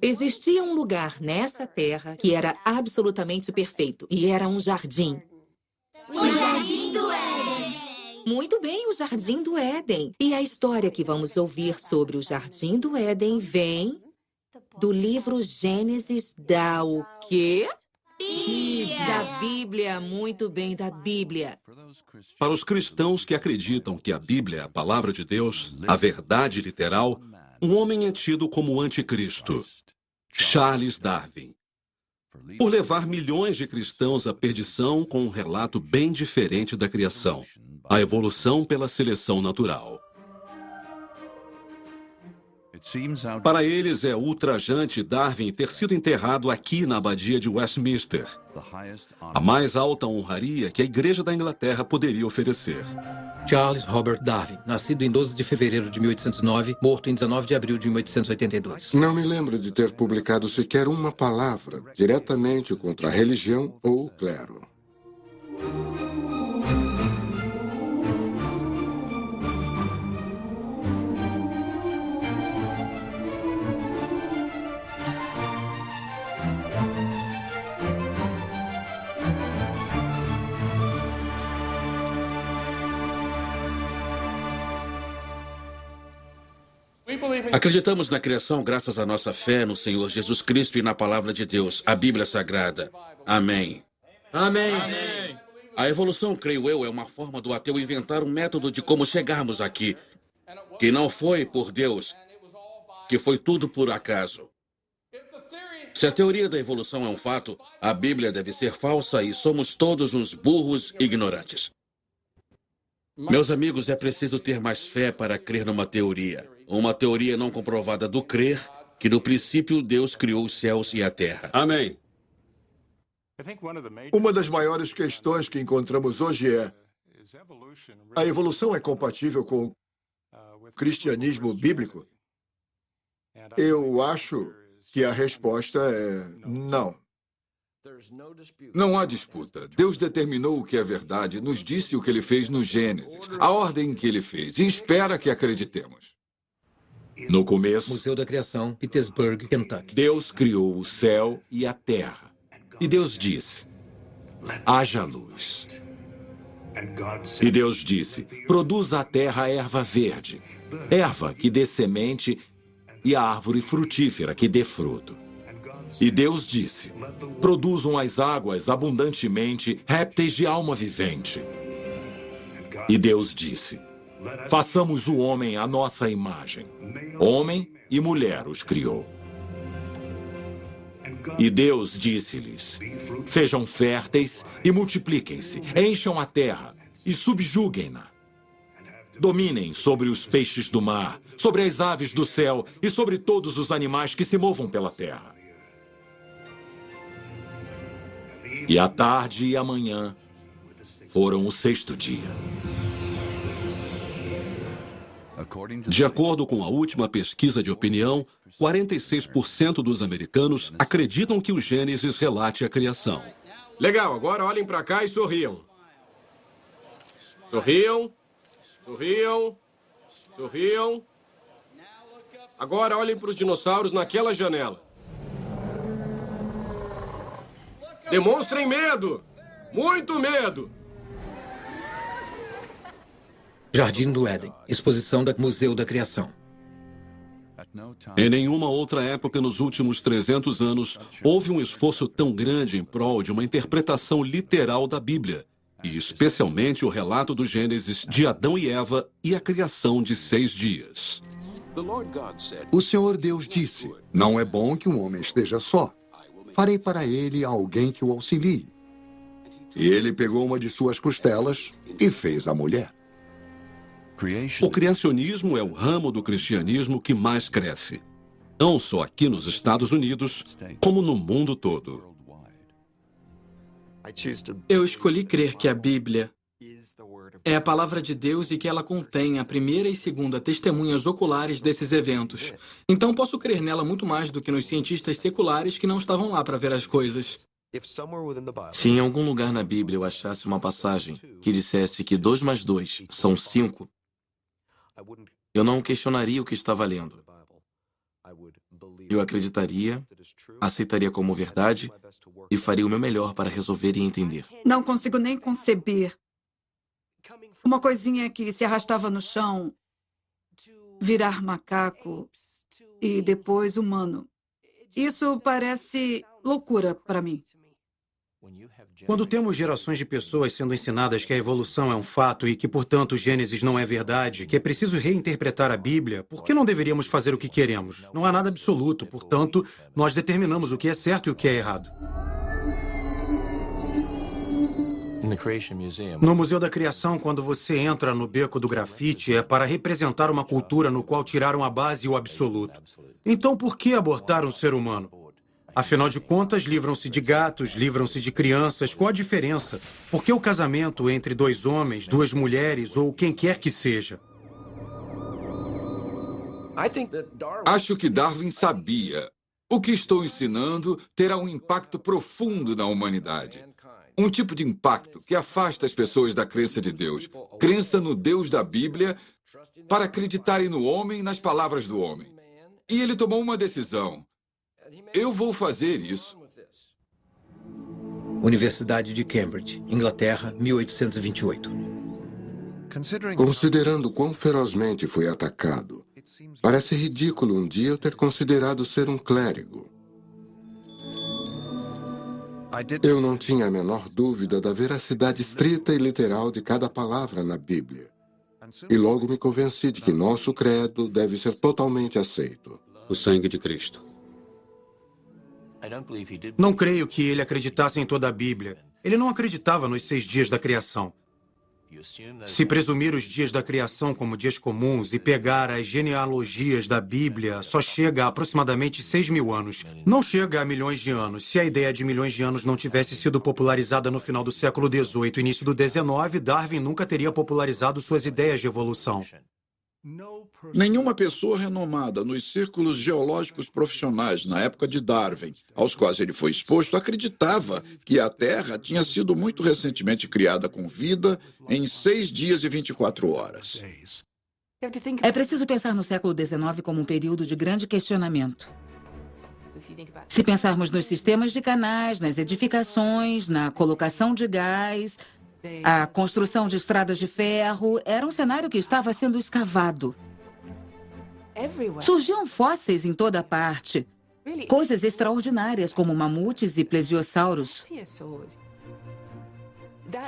Existia um lugar nessa terra que era absolutamente perfeito, e era um jardim. O Jardim do Éden. Muito bem, o Jardim do Éden. E a história que vamos ouvir sobre o Jardim do Éden vem do livro Gênesis da o quê? Da Bíblia, muito bem, da Bíblia. Para os cristãos que acreditam que a Bíblia é a palavra de Deus, a verdade literal, um homem é tido como o anticristo, Charles Darwin. Por levar milhões de cristãos à perdição com um relato bem diferente da criação, a evolução pela seleção natural. Para eles é ultrajante Darwin ter sido enterrado aqui na abadia de Westminster, a mais alta honraria que a Igreja da Inglaterra poderia oferecer. Charles Robert Darwin, nascido em 12 de fevereiro de 1809, morto em 19 de abril de 1882. Não me lembro de ter publicado sequer uma palavra diretamente contra a religião ou o clero. Acreditamos na criação graças à nossa fé no Senhor Jesus Cristo e na Palavra de Deus, a Bíblia Sagrada. Amém. Amém. A evolução, creio eu, é uma forma do ateu inventar um método de como chegarmos aqui, que não foi por Deus, que foi tudo por acaso. Se a teoria da evolução é um fato, a Bíblia deve ser falsa e somos todos uns burros ignorantes. Meus amigos, é preciso ter mais fé para crer numa teoria. Uma teoria não comprovada do crer que no princípio Deus criou os céus e a terra. Amém. Uma das maiores questões que encontramos hoje é: a evolução é compatível com o cristianismo bíblico? Eu acho que a resposta é não. Não há disputa. Deus determinou o que é verdade, nos disse o que ele fez no Gênesis, a ordem que ele fez, e espera que acreditemos. No começo, Museu da Criação, Petersburg, Kentucky. Deus criou o céu e a terra. E Deus disse: haja luz. E Deus disse: produza a terra erva verde, erva que dê semente, e a árvore frutífera que dê fruto. E Deus disse: produzam as águas abundantemente répteis de alma vivente. E Deus disse: façamos o homem à nossa imagem. Homem e mulher os criou. E Deus disse-lhes: sejam férteis e multipliquem-se, encham a terra e subjuguem-na. Dominem sobre os peixes do mar, sobre as aves do céu e sobre todos os animais que se movam pela terra. E a tarde e a manhã foram o sexto dia. De acordo com a última pesquisa de opinião, 46% dos americanos acreditam que o Gênesis relate a criação. Legal, agora olhem pra cá e sorriam. Sorriam. Sorriam. Sorriam. Agora olhem para os dinossauros naquela janela. Demonstrem medo! Muito medo! Jardim do Éden, exposição do Museu da Criação. Em nenhuma outra época nos últimos 300 anos houve um esforço tão grande em prol de uma interpretação literal da Bíblia, e especialmente o relato do Gênesis de Adão e Eva e a criação de 6 dias. O Senhor Deus disse: não é bom que um homem esteja só. Farei para ele alguém que o auxilie. E ele pegou uma de suas costelas e fez a mulher. O criacionismo é o ramo do cristianismo que mais cresce, não só aqui nos Estados Unidos, como no mundo todo. Eu escolhi crer que a Bíblia é a palavra de Deus e que ela contém a primeira e segunda testemunhas oculares desses eventos. Então posso crer nela muito mais do que nos cientistas seculares que não estavam lá para ver as coisas. Se em algum lugar na Bíblia eu achasse uma passagem que dissesse que 2 mais 2 são 5, eu não questionaria o que estava lendo. Eu acreditaria, aceitaria como verdade e faria o meu melhor para resolver e entender. Não consigo nem conceber. Uma coisinha que se arrastava no chão, virar macaco e depois humano. Isso parece loucura para mim. Quando temos gerações de pessoas sendo ensinadas que a evolução é um fato e que, portanto, Gênesis não é verdade, que é preciso reinterpretar a Bíblia, por que não deveríamos fazer o que queremos? Não há nada absoluto, portanto, nós determinamos o que é certo e o que é errado. No Museu da Criação, quando você entra no beco do grafite, é para representar uma cultura no qual tiraram a base e o absoluto. Então, por que abortar um ser humano? Afinal de contas, livram-se de gatos, livram-se de crianças. Qual a diferença? Por que o casamento entre dois homens, duas mulheres ou quem quer que seja? Acho que Darwin sabia. O que estou ensinando terá um impacto profundo na humanidade. Um tipo de impacto que afasta as pessoas da crença de Deus, crença no Deus da Bíblia, para acreditarem no homem e nas palavras do homem. E ele tomou uma decisão. Eu vou fazer isso. Universidade de Cambridge, Inglaterra, 1828. Considerando quão ferozmente fui atacado, parece ridículo um dia eu ter considerado ser um clérigo. Eu não tinha a menor dúvida da veracidade estrita e literal de cada palavra na Bíblia. E logo me convenci de que nosso credo deve ser totalmente aceito. O sangue de Cristo. Não creio que ele acreditasse em toda a Bíblia. Ele não acreditava nos 6 dias da criação. Se presumir os dias da criação como dias comuns e pegar as genealogias da Bíblia, só chega a aproximadamente 6.000 anos. Não chega a milhões de anos. Se a ideia de milhões de anos não tivesse sido popularizada no final do século XVIII e início do XIX, Darwin nunca teria popularizado suas ideias de evolução. Nenhuma pessoa renomada nos círculos geológicos profissionais na época de Darwin, aos quais ele foi exposto, acreditava que a Terra tinha sido muito recentemente criada com vida em 6 dias e 24 horas. É preciso pensar no século XIX como um período de grande questionamento. Se pensarmos nos sistemas de canais, nas edificações, na colocação de gás, a construção de estradas de ferro, era um cenário que estava sendo escavado. Surgiam fósseis em toda parte. Coisas extraordinárias como mamutes e plesiosauros.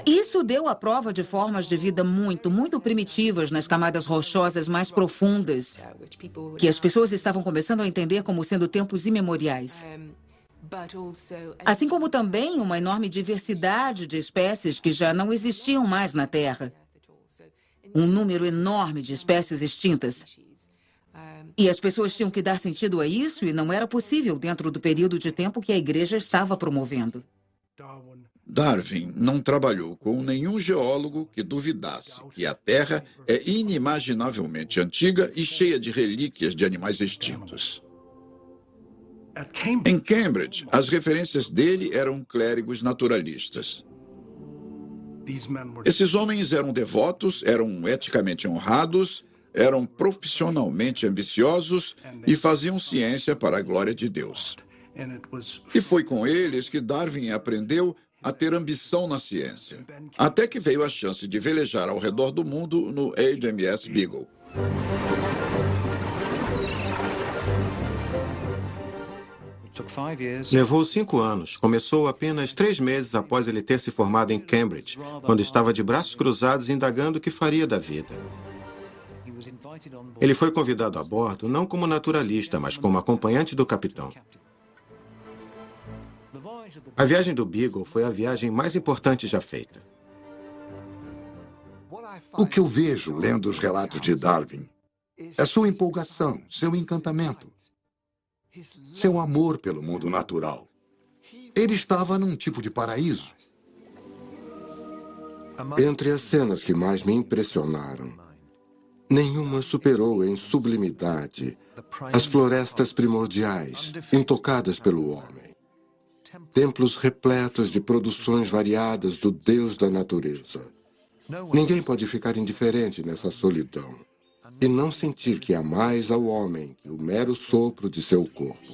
Isso deu a prova de formas de vida muito primitivas nas camadas rochosas mais profundas, que as pessoas estavam começando a entender como sendo tempos imemoriais. Assim como também uma enorme diversidade de espécies que já não existiam mais na Terra. Um número enorme de espécies extintas. E as pessoas tinham que dar sentido a isso e não era possível dentro do período de tempo que a igreja estava promovendo. Darwin não trabalhou com nenhum geólogo que duvidasse que a Terra é inimaginavelmente antiga e cheia de relíquias de animais extintos. Em Cambridge, as referências dele eram clérigos naturalistas. Esses homens eram devotos, eram eticamente honrados, eram profissionalmente ambiciosos e faziam ciência para a glória de Deus. E foi com eles que Darwin aprendeu a ter ambição na ciência, até que veio a chance de velejar ao redor do mundo no HMS Beagle. Levou 5 anos. Começou apenas 3 meses após ele ter se formado em Cambridge, quando estava de braços cruzados indagando o que faria da vida. Ele foi convidado a bordo não como naturalista, mas como acompanhante do capitão. A viagem do Beagle foi a viagem mais importante já feita. O que eu vejo lendo os relatos de Darwin é sua empolgação, seu encantamento, seu amor pelo mundo natural. Ele estava num tipo de paraíso. Entre as cenas que mais me impressionaram, nenhuma superou em sublimidade as florestas primordiais, intocadas pelo homem. Templos repletos de produções variadas do Deus da natureza. Ninguém pode ficar indiferente nessa solidão. e não sentir que há mais ao homem que o mero sopro de seu corpo.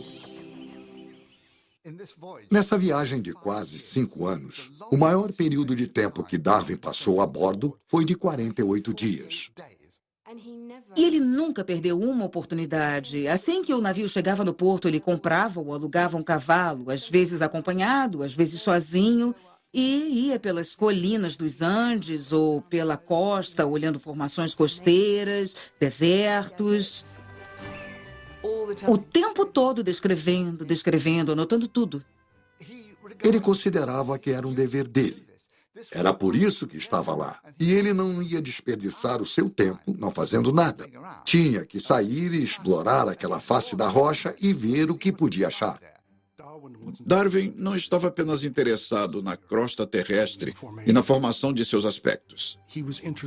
Nessa viagem de quase 5 anos, o maior período de tempo que Darwin passou a bordo foi de 48 dias. E ele nunca perdeu uma oportunidade. Assim que o navio chegava no porto, ele comprava ou alugava um cavalo, às vezes acompanhado, às vezes sozinho, e ia pelas colinas dos Andes ou pela costa, olhando formações costeiras, desertos. O tempo todo descrevendo, anotando tudo. Ele considerava que era um dever dele. Era por isso que estava lá. E ele não ia desperdiçar o seu tempo não fazendo nada. Tinha que sair e explorar aquela face da rocha e ver o que podia achar. Darwin não estava apenas interessado na crosta terrestre e na formação de seus aspectos.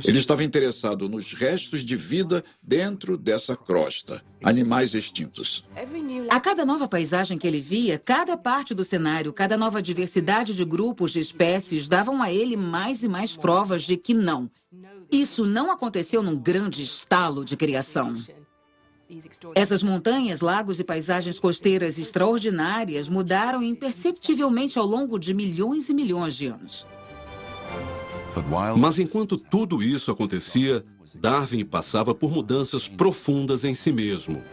Ele estava interessado nos restos de vida dentro dessa crosta, animais extintos. A cada nova paisagem que ele via, cada parte do cenário, cada nova diversidade de grupos de espécies davam a ele mais e mais provas de que não. Isso não aconteceu num grande estalo de criação. Essas montanhas, lagos e paisagens costeiras extraordinárias mudaram imperceptivelmente ao longo de milhões e milhões de anos. Mas enquanto tudo isso acontecia, Darwin passava por mudanças profundas em si mesmo.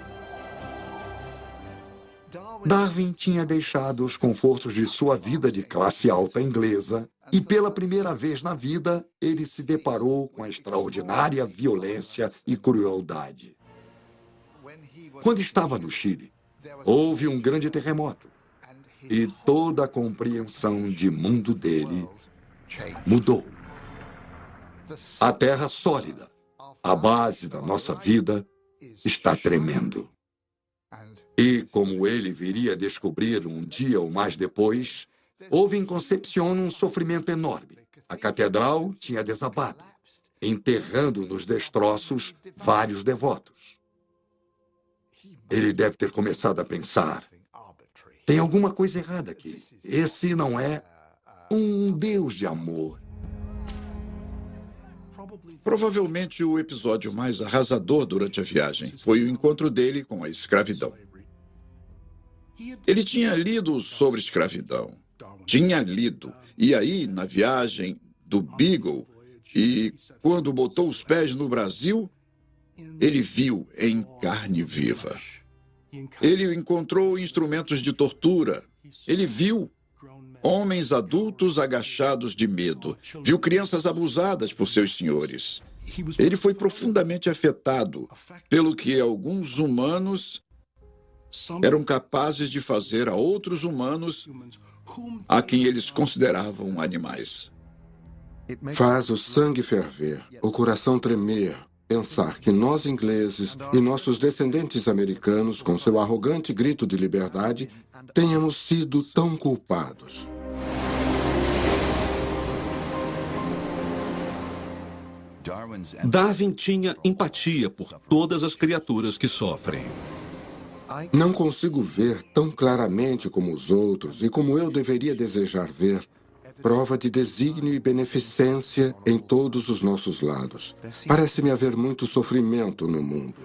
Darwin tinha deixado os confortos de sua vida de classe alta inglesa e, pela primeira vez na vida, ele se deparou com a extraordinária violência e crueldade. Quando estava no Chile, houve um grande terremoto e toda a compreensão de mundo dele mudou. A terra sólida, a base da nossa vida, está tremendo. E, como ele viria a descobrir um dia ou mais depois, houve em Concepción um sofrimento enorme. A catedral tinha desabado, enterrando nos destroços vários devotos. Ele deve ter começado a pensar: tem alguma coisa errada aqui. Esse não é um Deus de amor. Provavelmente o episódio mais arrasador durante a viagem foi o encontro dele com a escravidão. Ele tinha lido sobre escravidão. Tinha lido. E aí, na viagem do Beagle, e quando botou os pés no Brasil, ele viu em carne viva. Ele encontrou instrumentos de tortura. Ele viu homens adultos agachados de medo. Viu crianças abusadas por seus senhores. Ele foi profundamente afetado pelo que alguns humanos eram capazes de fazer a outros humanos a quem eles consideravam animais. Faz o sangue ferver, o coração tremer, pensar que nós ingleses e nossos descendentes americanos, com seu arrogante grito de liberdade, tenhamos sido tão culpados. Darwin tinha empatia por todas as criaturas que sofrem. Não consigo ver tão claramente como os outros e como eu deveria desejar ver prova de desígnio e beneficência em todos os nossos lados. Parece-me haver muito sofrimento no mundo.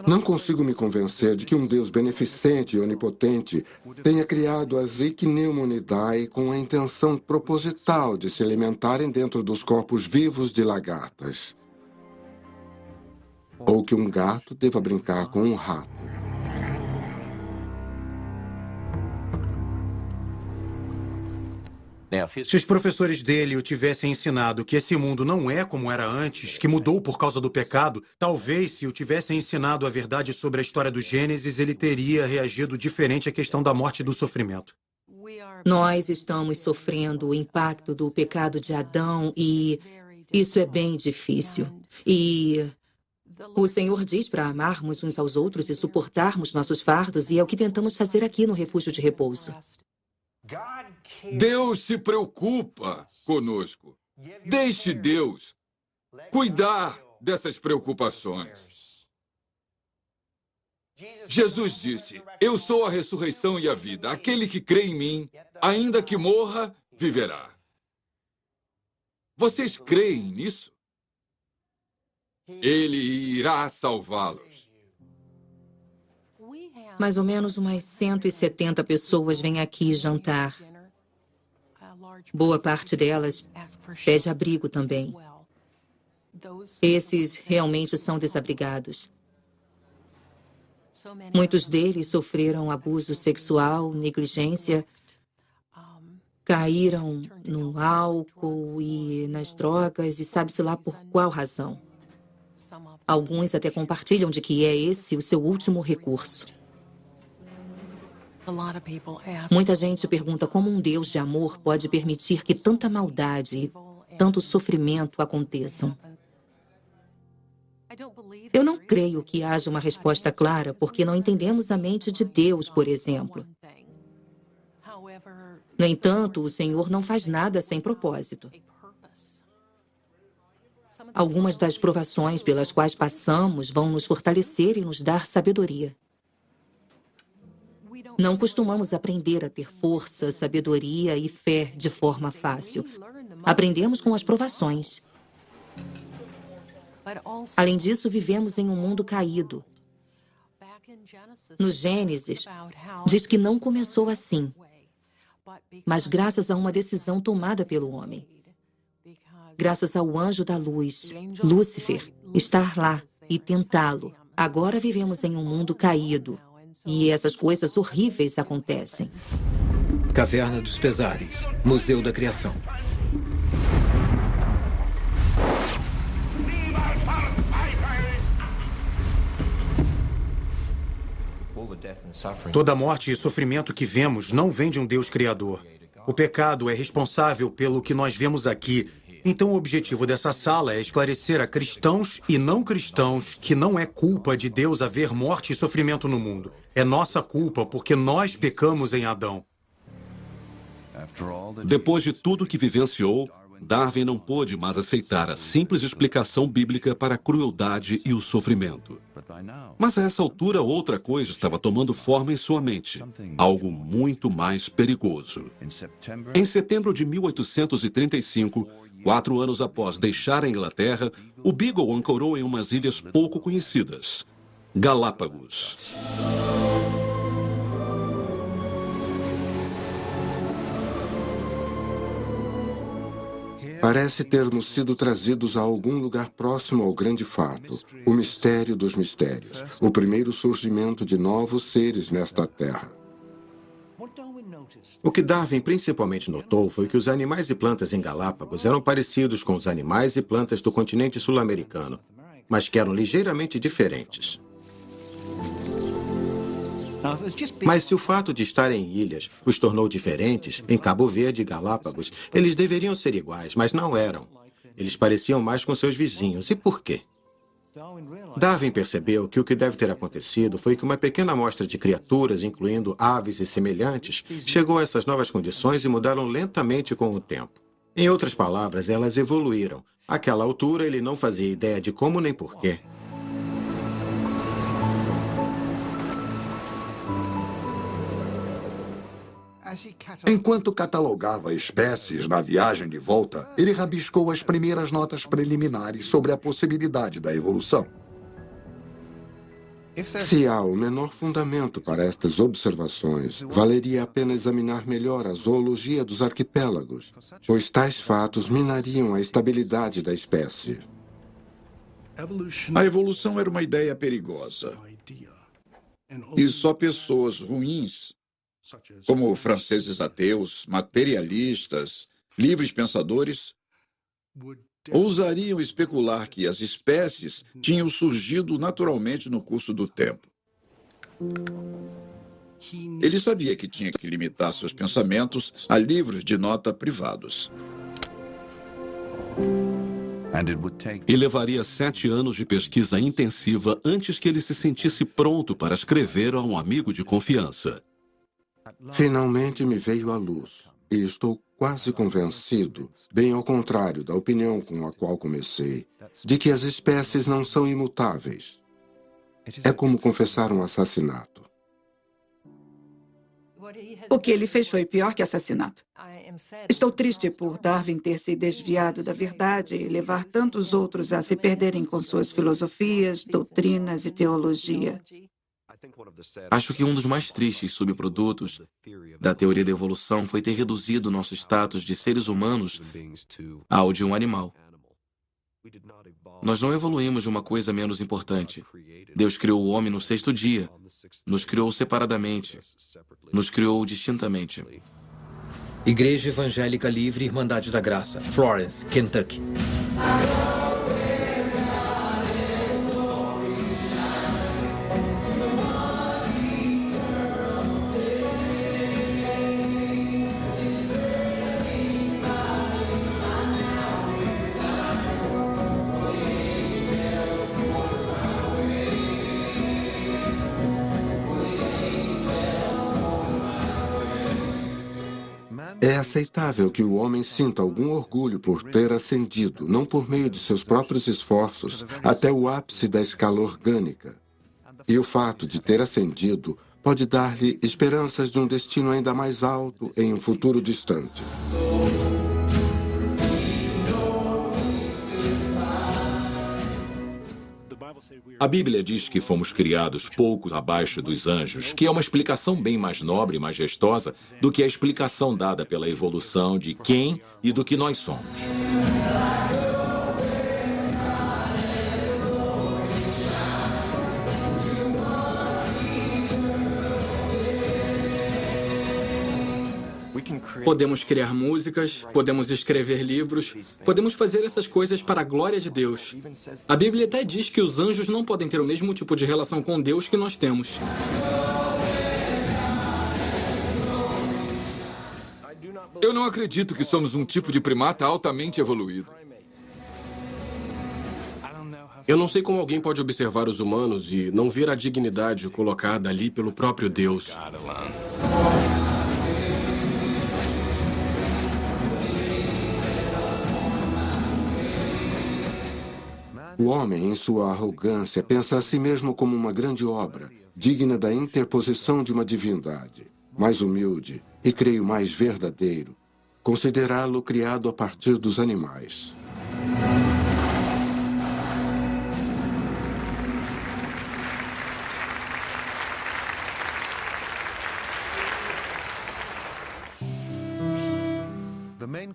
Não consigo me convencer de que um Deus beneficente e onipotente tenha criado as Ichneumonidae com a intenção proposital de se alimentarem dentro dos corpos vivos de lagartas. Ou que um gato deva brincar com um rato. Se os professores dele o tivessem ensinado que esse mundo não é como era antes, que mudou por causa do pecado, talvez se o tivessem ensinado a verdade sobre a história do Gênesis, ele teria reagido diferente à questão da morte e do sofrimento. Nós estamos sofrendo o impacto do pecado de Adão e isso é bem difícil. E o Senhor diz para amarmos uns aos outros e suportarmos nossos fardos, e é o que tentamos fazer aqui no Refúgio de Repouso. Deus se preocupa conosco. Deixe Deus cuidar dessas preocupações. Jesus disse: eu sou a ressurreição e a vida. Aquele que crê em mim, ainda que morra, viverá. Vocês creem nisso? Ele irá salvá-los. Mais ou menos umas 170 pessoas vêm aqui jantar. Boa parte delas pede abrigo também. Esses realmente são desabrigados. Muitos deles sofreram abuso sexual, negligência, caíram no álcool e nas drogas, e sabe-se lá por qual razão. Alguns até compartilham de que é esse o seu último recurso. Muita gente pergunta como um Deus de amor pode permitir que tanta maldade e tanto sofrimento aconteçam. Eu não creio que haja uma resposta clara, porque não entendemos a mente de Deus, por exemplo. No entanto, o Senhor não faz nada sem propósito. Algumas das provações pelas quais passamos vão nos fortalecer e nos dar sabedoria. Não costumamos aprender a ter força, sabedoria e fé de forma fácil. Aprendemos com as provações. Além disso, vivemos em um mundo caído. No Gênesis, diz que não começou assim, mas graças a uma decisão tomada pelo homem. Graças ao anjo da luz, Lúcifer, estar lá e tentá-lo. Agora vivemos em um mundo caído. E essas coisas horríveis acontecem. Caverna dos Pesares, Museu da Criação. Toda morte e sofrimento que vemos não vem de um Deus criador. O pecado é responsável pelo que nós vemos aqui. Então, o objetivo dessa sala é esclarecer a cristãos e não cristãos que não é culpa de Deus haver morte e sofrimento no mundo. É nossa culpa porque nós pecamos em Adão. Depois de tudo que vivenciou, Darwin não pôde mais aceitar a simples explicação bíblica para a crueldade e o sofrimento. Mas a essa altura, outra coisa estava tomando forma em sua mente. Algo muito mais perigoso. Em setembro de 1835, 4 anos após deixar a Inglaterra, o Beagle ancorou em umas ilhas pouco conhecidas, Galápagos. Parece termos sido trazidos a algum lugar próximo ao grande fato, o mistério dos mistérios, o primeiro surgimento de novos seres nesta terra. O que Darwin principalmente notou foi que os animais e plantas em Galápagos eram parecidos com os animais e plantas do continente sul-americano, mas que eram ligeiramente diferentes. Mas se o fato de estarem em ilhas os tornou diferentes, em Cabo Verde e Galápagos, eles deveriam ser iguais, mas não eram. Eles pareciam mais com seus vizinhos. E por quê? Darwin percebeu que o que deve ter acontecido foi que uma pequena amostra de criaturas, incluindo aves e semelhantes, chegou a essas novas condições e mudaram lentamente com o tempo. Em outras palavras, elas evoluíram. Àquela altura, ele não fazia ideia de como nem porquê. Enquanto catalogava espécies na viagem de volta, ele rabiscou as primeiras notas preliminares sobre a possibilidade da evolução. Se há o menor fundamento para estas observações, valeria a pena examinar melhor a zoologia dos arquipélagos, pois tais fatos minariam a estabilidade da espécie. A evolução era uma ideia perigosa. E só pessoas ruins, como franceses ateus, materialistas, livres pensadores, ousariam especular que as espécies tinham surgido naturalmente no curso do tempo. Ele sabia que tinha que limitar seus pensamentos a livros de nota privados. E levaria 7 anos de pesquisa intensiva antes que ele se sentisse pronto para escrever a um amigo de confiança. Finalmente me veio à luz, e estou quase convencido, bem ao contrário da opinião com a qual comecei, de que as espécies não são imutáveis. É como confessar um assassinato. O que ele fez foi pior que assassinato. Estou triste por Darwin ter se desviado da verdade e levar tantos outros a se perderem com suas filosofias, doutrinas e teologia. Acho que um dos mais tristes subprodutos da teoria da evolução foi ter reduzido nosso status de seres humanos ao de um animal. Nós não evoluímos de uma coisa menos importante. Deus criou o homem no 6º dia. Nos criou separadamente. Nos criou distintamente. Igreja Evangélica Livre Irmandade da Graça, Florence, Kentucky. É aceitável que o homem sinta algum orgulho por ter ascendido, não por meio de seus próprios esforços, até o ápice da escala orgânica. E o fato de ter ascendido pode dar-lhe esperanças de um destino ainda mais alto em um futuro distante. A Bíblia diz que fomos criados pouco abaixo dos anjos, que é uma explicação bem mais nobre e majestosa do que a explicação dada pela evolução de quem e do que nós somos. Podemos criar músicas, podemos escrever livros, podemos fazer essas coisas para a glória de Deus. A Bíblia até diz que os anjos não podem ter o mesmo tipo de relação com Deus que nós temos. Eu não acredito que somos um tipo de primata altamente evoluído. Eu não sei como alguém pode observar os humanos e não ver a dignidade colocada ali pelo próprio Deus. O homem, em sua arrogância, pensa a si mesmo como uma grande obra, digna da interposição de uma divindade. Mais humilde, e creio mais verdadeiro, considerá-lo criado a partir dos animais.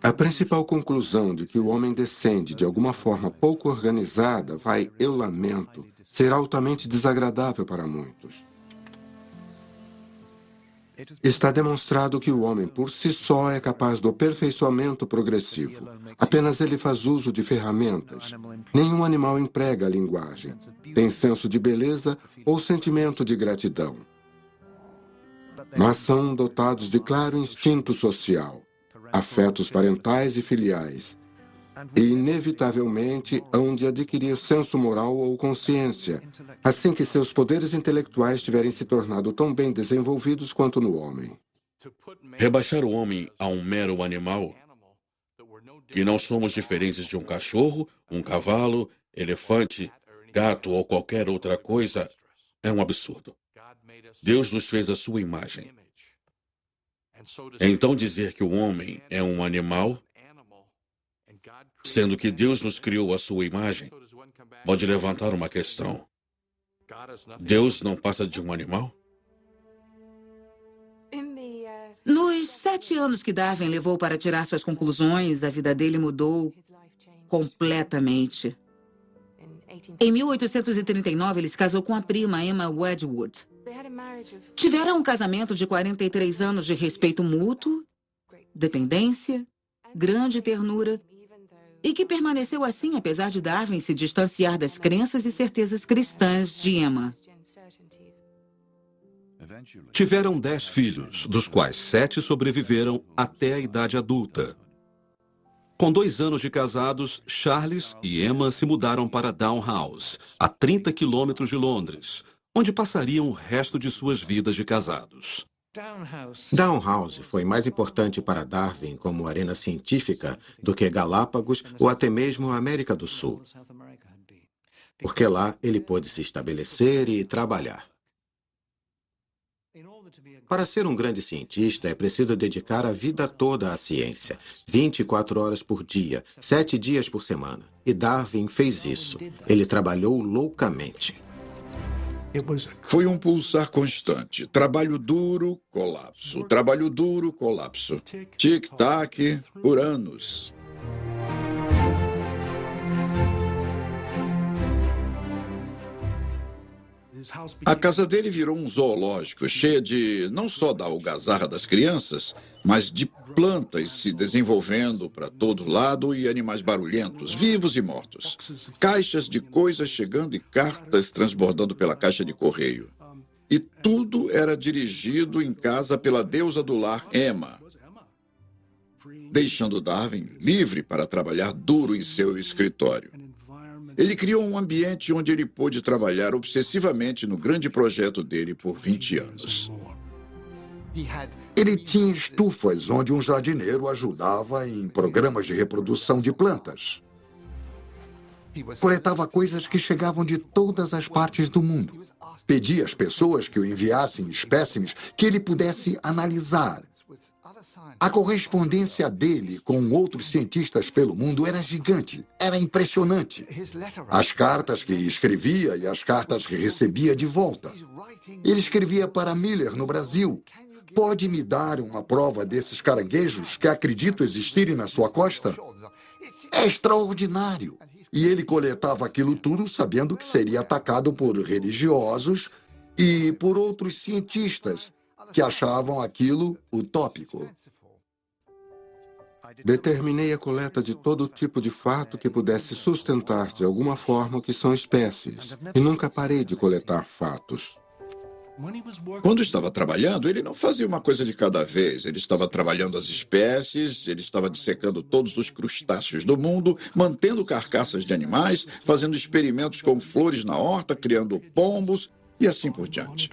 A principal conclusão de que o homem descende de alguma forma pouco organizada vai, eu lamento, ser altamente desagradável para muitos. Está demonstrado que o homem por si só é capaz do aperfeiçoamento progressivo. Apenas ele faz uso de ferramentas. Nenhum animal emprega a linguagem, tem senso de beleza ou sentimento de gratidão. Mas são dotados de claro instinto social, afetos parentais e filiais, e inevitavelmente hão de adquirir senso moral ou consciência, assim que seus poderes intelectuais tiverem se tornado tão bem desenvolvidos quanto no homem. Rebaixar o homem a um mero animal, que não somos diferentes de um cachorro, um cavalo, elefante, gato ou qualquer outra coisa, é um absurdo. Deus nos fez à sua imagem. Então dizer que o homem é um animal, sendo que Deus nos criou à sua imagem, pode levantar uma questão. Deus não passa de um animal? Nos 7 anos que Darwin levou para tirar suas conclusões, a vida dele mudou completamente. Em 1839, ele se casou com a prima Emma Wedgwood. Tiveram um casamento de 43 anos de respeito mútuo, dependência, grande ternura, e que permaneceu assim apesar de Darwin se distanciar das crenças e certezas cristãs de Emma. Tiveram 10 filhos, dos quais 7 sobreviveram até a idade adulta. Com 2 anos de casados, Charles e Emma se mudaram para Downhouse, a 30 quilômetros de Londres, onde passariam o resto de suas vidas de casados. Downhouse foi mais importante para Darwin como arena científica do que Galápagos ou até mesmo a América do Sul, porque lá ele pôde se estabelecer e trabalhar. Para ser um grande cientista, é preciso dedicar a vida toda à ciência. 24 horas por dia, 7 dias por semana. E Darwin fez isso. Ele trabalhou loucamente. Foi um pulsar constante. Trabalho duro, colapso. Trabalho duro, colapso. Tic-tac por anos. A casa dele virou um zoológico, cheia de não só da algazarra das crianças, mas de plantas se desenvolvendo para todo lado e animais barulhentos, vivos e mortos. Caixas de coisas chegando e cartas transbordando pela caixa de correio. E tudo era dirigido em casa pela deusa do lar, Emma, deixando Darwin livre para trabalhar duro em seu escritório. Ele criou um ambiente onde ele pôde trabalhar obsessivamente no grande projeto dele por 20 anos. Ele tinha estufas onde um jardineiro ajudava em programas de reprodução de plantas. Coletava coisas que chegavam de todas as partes do mundo. Pedia às pessoas que o enviassem espécimes que ele pudesse analisar. A correspondência dele com outros cientistas pelo mundo era gigante, era impressionante. As cartas que escrevia e as cartas que recebia de volta. Ele escrevia para Miller, no Brasil. Pode me dar uma prova desses caranguejos que acredito existirem na sua costa? É extraordinário. E ele coletava aquilo tudo sabendo que seria atacado por religiosos e por outros cientistas que achavam aquilo utópico. Determinei a coleta de todo tipo de fato que pudesse sustentar de alguma forma o que são espécies. E nunca parei de coletar fatos. Quando estava trabalhando, ele não fazia uma coisa de cada vez. Ele estava trabalhando as espécies, ele estava dissecando todos os crustáceos do mundo, mantendo carcaças de animais, fazendo experimentos com flores na horta, criando pombos e assim por diante.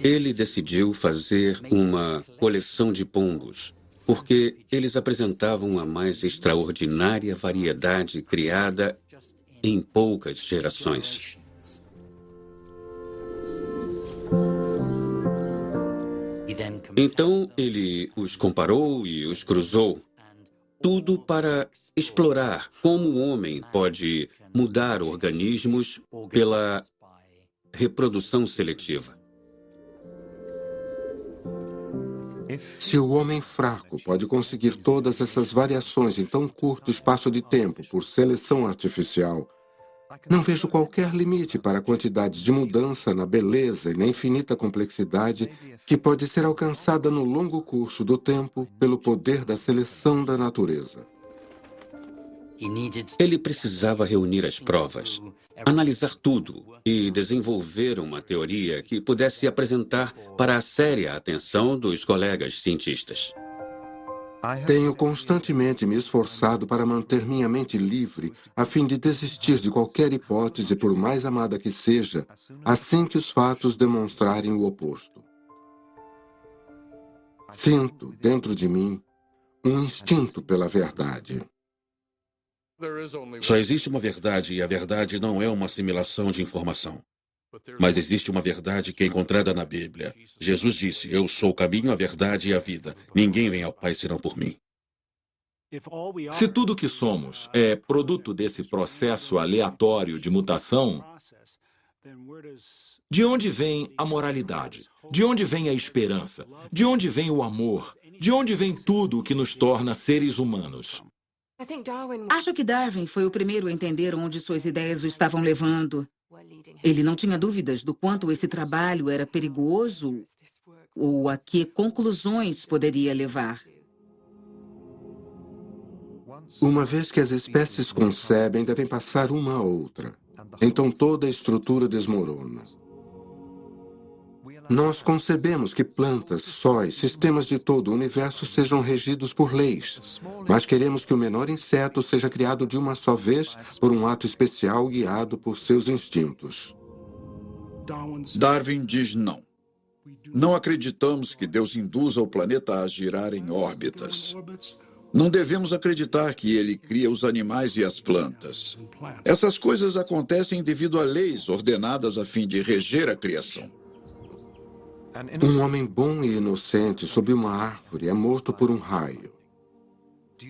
Ele decidiu fazer uma coleção de pombos, porque eles apresentavam a mais extraordinária variedade criada em poucas gerações. Então, ele os comparou e os cruzou, tudo para explorar como o homem pode mudar organismos pela reprodução seletiva. Se o homem fraco pode conseguir todas essas variações em tão curto espaço de tempo por seleção artificial, não vejo qualquer limite para a quantidade de mudança na beleza e na infinita complexidade que pode ser alcançada no longo curso do tempo pelo poder da seleção da natureza. Ele precisava reunir as provas, analisar tudo e desenvolver uma teoria que pudesse apresentar para a séria atenção dos colegas cientistas. Tenho constantemente me esforçado para manter minha mente livre, a fim de desistir de qualquer hipótese, por mais amada que seja, assim que os fatos demonstrarem o oposto. Sinto, dentro de mim, um instinto pela verdade. Só existe uma verdade e a verdade não é uma assimilação de informação. Mas existe uma verdade que é encontrada na Bíblia. Jesus disse: "Eu sou o caminho, a verdade e a vida. Ninguém vem ao Pai senão por mim." Se tudo que somos é produto desse processo aleatório de mutação, de onde vem a moralidade? De onde vem a esperança? De onde vem o amor? De onde vem tudo o que nos torna seres humanos? Acho que Darwin foi o primeiro a entender onde suas ideias o estavam levando. Ele não tinha dúvidas do quanto esse trabalho era perigoso ou a que conclusões poderia levar. Uma vez que as espécies concebem, devem passar uma a outra. Então toda a estrutura desmorona. Nós concebemos que plantas, sóis, sistemas de todo o universo sejam regidos por leis, mas queremos que o menor inseto seja criado de uma só vez por um ato especial guiado por seus instintos. Darwin diz não. Não acreditamos que Deus induza o planeta a girar em órbitas. Não devemos acreditar que ele cria os animais e as plantas. Essas coisas acontecem devido a leis ordenadas a fim de reger a criação. Um homem bom e inocente sob uma árvore é morto por um raio.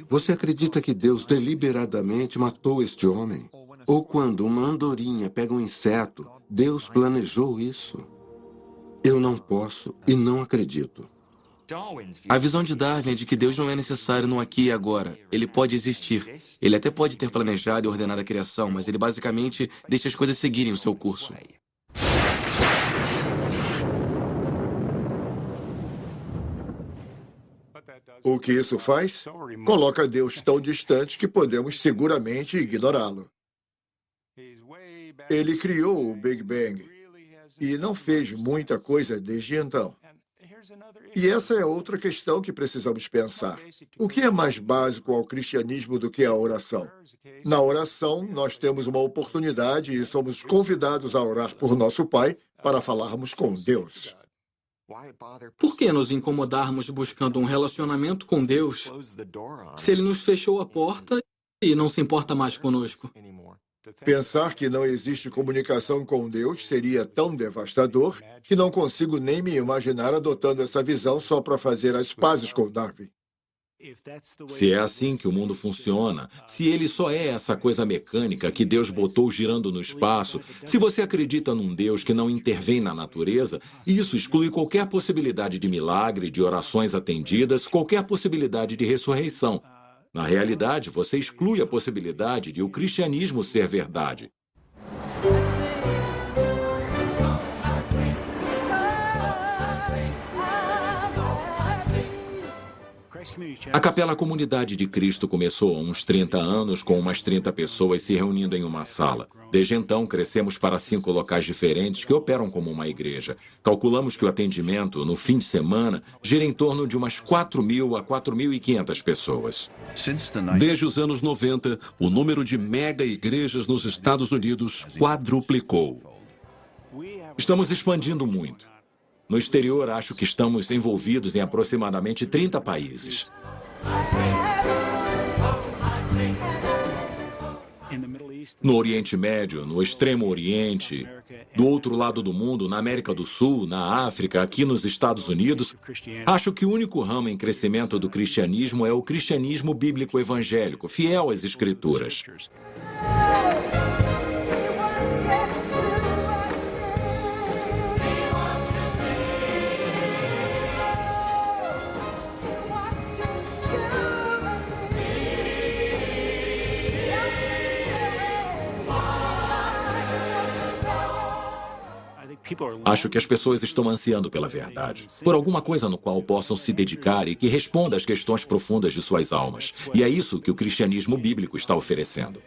Você acredita que Deus deliberadamente matou este homem? Ou quando uma andorinha pega um inseto, Deus planejou isso? Eu não posso e não acredito. A visão de Darwin é de que Deus não é necessário no aqui e agora. Ele pode existir. Ele até pode ter planejado e ordenado a criação, mas ele basicamente deixa as coisas seguirem o seu curso. O que isso faz? Coloca Deus tão distante que podemos seguramente ignorá-lo. Ele criou o Big Bang e não fez muita coisa desde então. E essa é outra questão que precisamos pensar. O que é mais básico ao cristianismo do que a oração? Na oração, nós temos uma oportunidade e somos convidados a orar por nosso Pai para falarmos com Deus. Por que nos incomodarmos buscando um relacionamento com Deus se Ele nos fechou a porta e não se importa mais conosco? Pensar que não existe comunicação com Deus seria tão devastador que não consigo nem me imaginar adotando essa visão só para fazer as pazes com Darwin. Se é assim que o mundo funciona, se ele só é essa coisa mecânica que Deus botou girando no espaço, se você acredita num Deus que não intervém na natureza, isso exclui qualquer possibilidade de milagre, de orações atendidas, qualquer possibilidade de ressurreição. Na realidade, você exclui a possibilidade de o cristianismo ser verdade. A Capela Comunidade de Cristo começou há uns 30 anos com umas 30 pessoas se reunindo em uma sala. Desde então, crescemos para 5 locais diferentes que operam como uma igreja. Calculamos que o atendimento, no fim de semana, gira em torno de umas 4.000 a 4.500 pessoas. Desde os anos 90, o número de mega-igrejas nos Estados Unidos quadruplicou. Estamos expandindo muito. No exterior, acho que estamos envolvidos em aproximadamente 30 países. No Oriente Médio, no Extremo Oriente, do outro lado do mundo, na América do Sul, na África, aqui nos Estados Unidos, acho que o único ramo em crescimento do cristianismo é o cristianismo bíblico evangélico, fiel às Escrituras. Acho que as pessoas estão ansiando pela verdade, por alguma coisa no qual possam se dedicar e que responda às questões profundas de suas almas. E é isso que o cristianismo bíblico está oferecendo.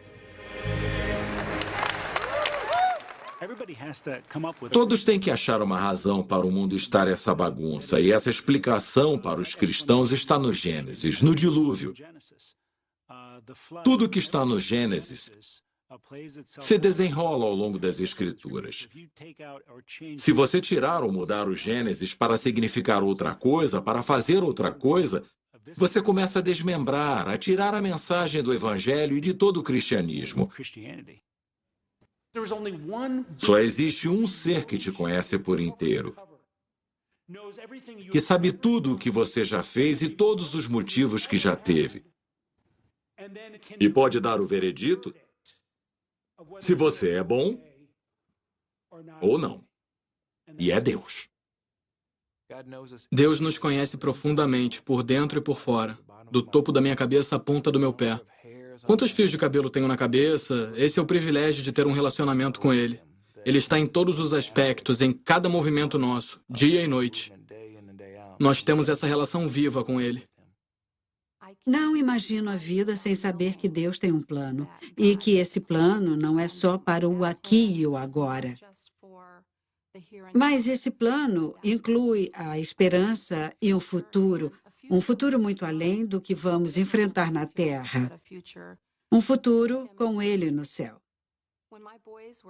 Todos têm que achar uma razão para o mundo estar essa bagunça, e essa explicação para os cristãos está no Gênesis, no dilúvio. Tudo que está no Gênesis se desenrola ao longo das Escrituras. Se você tirar ou mudar o Gênesis para significar outra coisa, para fazer outra coisa, você começa a desmembrar, a tirar a mensagem do Evangelho e de todo o cristianismo. Só existe um ser que te conhece por inteiro, que sabe tudo o que você já fez e todos os motivos que já teve. E pode dar o veredito se você é bom ou não. E é Deus. Deus nos conhece profundamente, por dentro e por fora, do topo da minha cabeça à ponta do meu pé. Quantos fios de cabelo tenho na cabeça? Esse é o privilégio de ter um relacionamento com Ele. Ele está em todos os aspectos, em cada movimento nosso, dia e noite. Nós temos essa relação viva com Ele. Não imagino a vida sem saber que Deus tem um plano e que esse plano não é só para o aqui e o agora. Mas esse plano inclui a esperança e um futuro muito além do que vamos enfrentar na Terra. Um futuro com Ele no céu.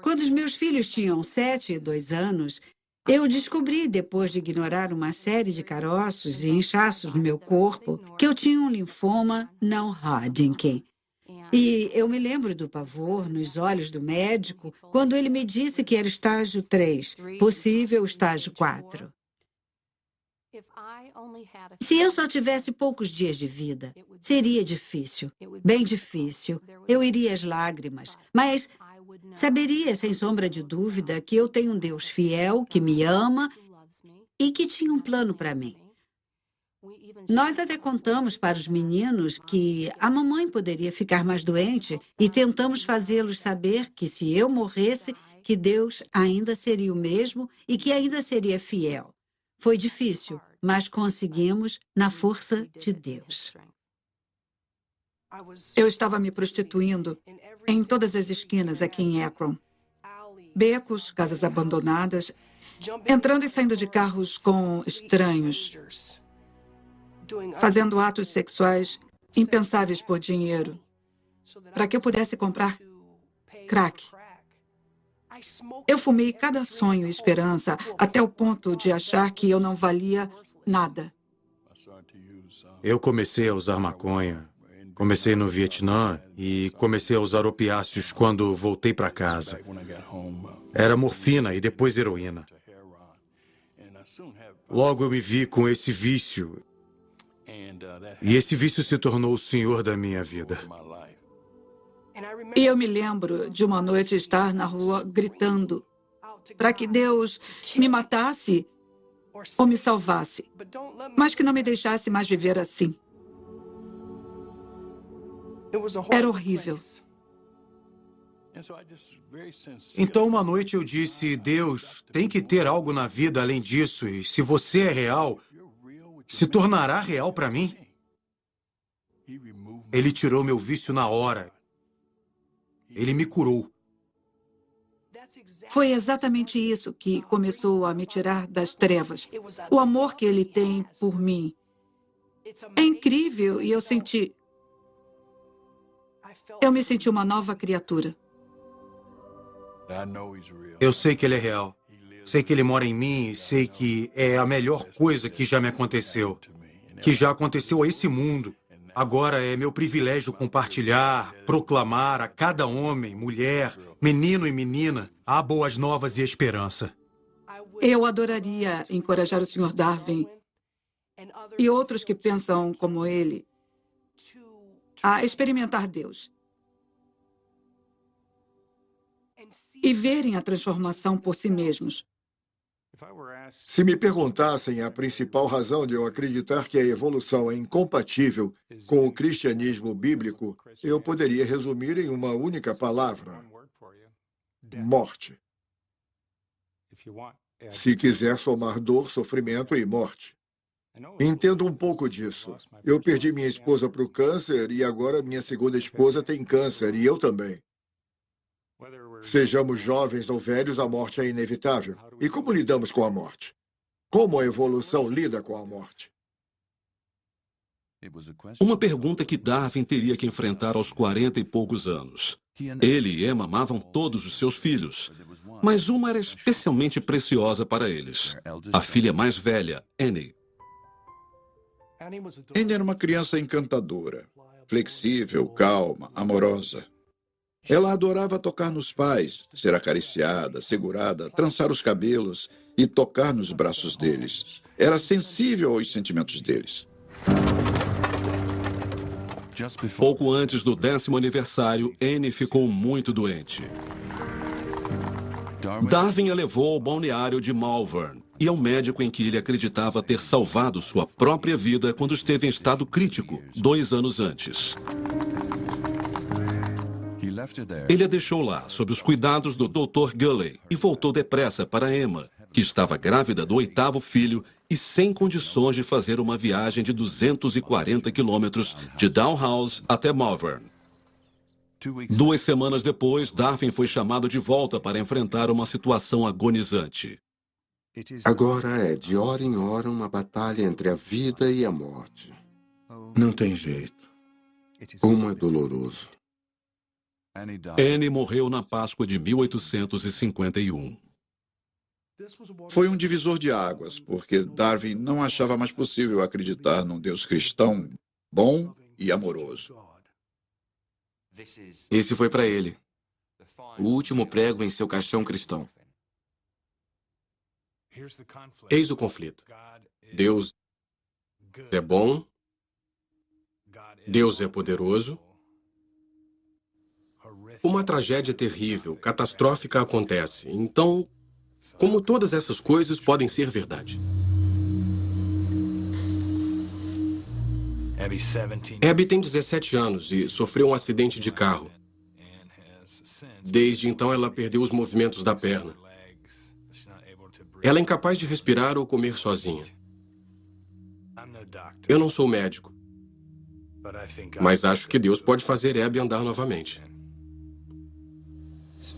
Quando os meus filhos tinham 7 e 2 anos, Eu descobri, depois de ignorar uma série de caroços e inchaços no meu corpo, que eu tinha um linfoma não Hodgkin. E eu me lembro do pavor nos olhos do médico quando ele me disse que era estágio 3, possível estágio 4. Se eu só tivesse poucos dias de vida, seria difícil, bem difícil. Eu iria às lágrimas, mas saberia, sem sombra de dúvida, que eu tenho um Deus fiel, que me ama e que tinha um plano para mim. Nós até contamos para os meninos que a mamãe poderia ficar mais doente e tentamos fazê-los saber que se eu morresse, que Deus ainda seria o mesmo e que ainda seria fiel. Foi difícil, mas conseguimos na força de Deus. Eu estava me prostituindo em todas as esquinas aqui em Akron. Becos, casas abandonadas, entrando e saindo de carros com estranhos, fazendo atos sexuais impensáveis por dinheiro, para que eu pudesse comprar crack. Eu fumei cada sonho e esperança até o ponto de achar que eu não valia nada. Eu comecei a usar maconha. Comecei no Vietnã e comecei a usar opiáceos quando voltei para casa. Era morfina e depois heroína. Logo eu me vi com esse vício. E esse vício se tornou o senhor da minha vida. E eu me lembro de uma noite estar na rua gritando para que Deus me matasse ou me salvasse, mas que não me deixasse mais viver assim. Era horrível. Então, uma noite eu disse, Deus, tem que ter algo na vida além disso, e se você é real, se tornará real para mim. Ele tirou meu vício na hora. Ele me curou. Foi exatamente isso que começou a me tirar das trevas. O amor que ele tem por mim. É incrível e eu me senti uma nova criatura. Eu sei que ele é real. Sei que ele mora em mim e sei que é a melhor coisa que já me aconteceu. Que já aconteceu a esse mundo. Agora é meu privilégio compartilhar, proclamar a cada homem, mulher, menino e menina a boas novas e esperança. Eu adoraria encorajar o Sr. Darwin e outros que pensam como ele a experimentar Deus e verem a transformação por si mesmos. Se me perguntassem a principal razão de eu acreditar que a evolução é incompatível com o cristianismo bíblico, eu poderia resumir em uma única palavra: morte. Se quiser somar dor, sofrimento e morte. Entendo um pouco disso. Eu perdi minha esposa para o câncer e agora minha segunda esposa tem câncer e eu também. Sejamos jovens ou velhos, a morte é inevitável. E como lidamos com a morte? Como a evolução lida com a morte? Uma pergunta que Darwin teria que enfrentar aos 40 e poucos anos. Ele e Emma amavam todos os seus filhos, mas uma era especialmente preciosa para eles. A filha mais velha, Annie. Annie era uma criança encantadora, flexível, calma, amorosa. Ela adorava tocar nos pais, ser acariciada, segurada, trançar os cabelos e tocar nos braços deles. Era sensível aos sentimentos deles. Pouco antes do 10º aniversário, Annie ficou muito doente. Darwin a levou ao balneário de Malvern e ao médico em que ele acreditava ter salvado sua própria vida quando esteve em estado crítico, 2 anos antes. Ele a deixou lá, sob os cuidados do Dr. Gulley, e voltou depressa para Emma, que estava grávida do 8º filho e sem condições de fazer uma viagem de 240 quilômetros de Dalhouse até Malvern. 2 semanas depois, Darwin foi chamado de volta para enfrentar uma situação agonizante. Agora é de hora em hora uma batalha entre a vida e a morte. Não tem jeito. Como é doloroso. Annie morreu na Páscoa de 1851. Foi um divisor de águas, porque Darwin não achava mais possível acreditar num Deus cristão bom e amoroso. Esse foi para ele o último prego em seu caixão cristão. Eis o conflito. Deus é bom, Deus é poderoso. Uma tragédia terrível, catastrófica acontece. Então, como todas essas coisas podem ser verdade? Abby tem 17 anos e sofreu um acidente de carro. Desde então, ela perdeu os movimentos da perna. Ela é incapaz de respirar ou comer sozinha. Eu não sou médico, mas acho que Deus pode fazer Abby andar novamente.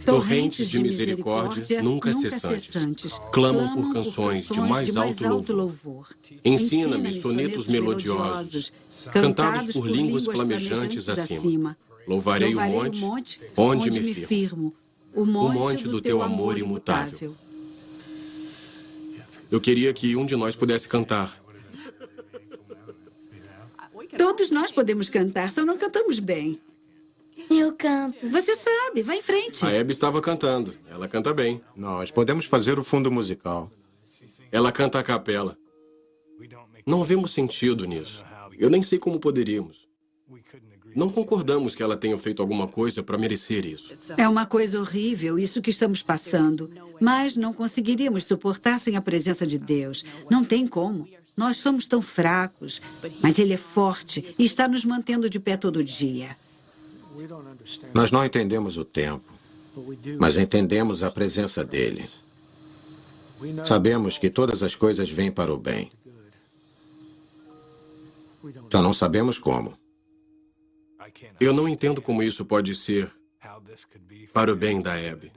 Torrentes de misericórdia nunca cessantes clamam por canções de mais alto louvor. Ensina-me sonetos melodiosos, cantados por línguas flamejantes acima. Louvarei o monte onde me firmo, o monte do teu amor imutável. Eu queria que um de nós pudesse cantar. Todos nós podemos cantar, só não cantamos bem. Eu canto. Você sabe, vai em frente. A Abby estava cantando. Ela canta bem. Nós podemos fazer o fundo musical. Ela canta a capela. Não vemos sentido nisso. Eu nem sei como poderíamos. Não concordamos que ela tenha feito alguma coisa para merecer isso. É uma coisa horrível isso que estamos passando, mas não conseguiríamos suportar sem a presença de Deus. Não tem como. Nós somos tão fracos, mas Ele é forte e está nos mantendo de pé todo dia. Nós não entendemos o tempo, mas entendemos a presença dele. Sabemos que todas as coisas vêm para o bem. Só não sabemos como. Eu não entendo como isso pode ser para o bem da Abby.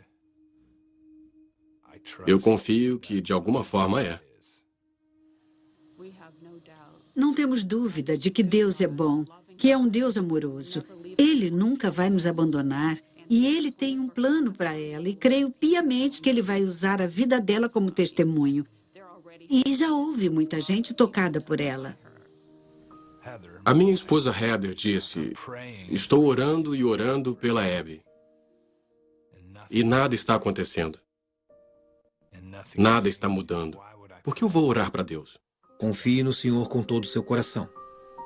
Eu confio que, de alguma forma, é. Não temos dúvida de que Deus é bom, que é um Deus amoroso. Ele nunca vai nos abandonar e Ele tem um plano para ela e creio piamente que Ele vai usar a vida dela como testemunho. E já houve muita gente tocada por ela. A minha esposa Heather disse: estou orando e orando pela Abby. E nada está acontecendo. Nada está mudando. Por que eu vou orar para Deus? Confie no Senhor com todo o seu coração.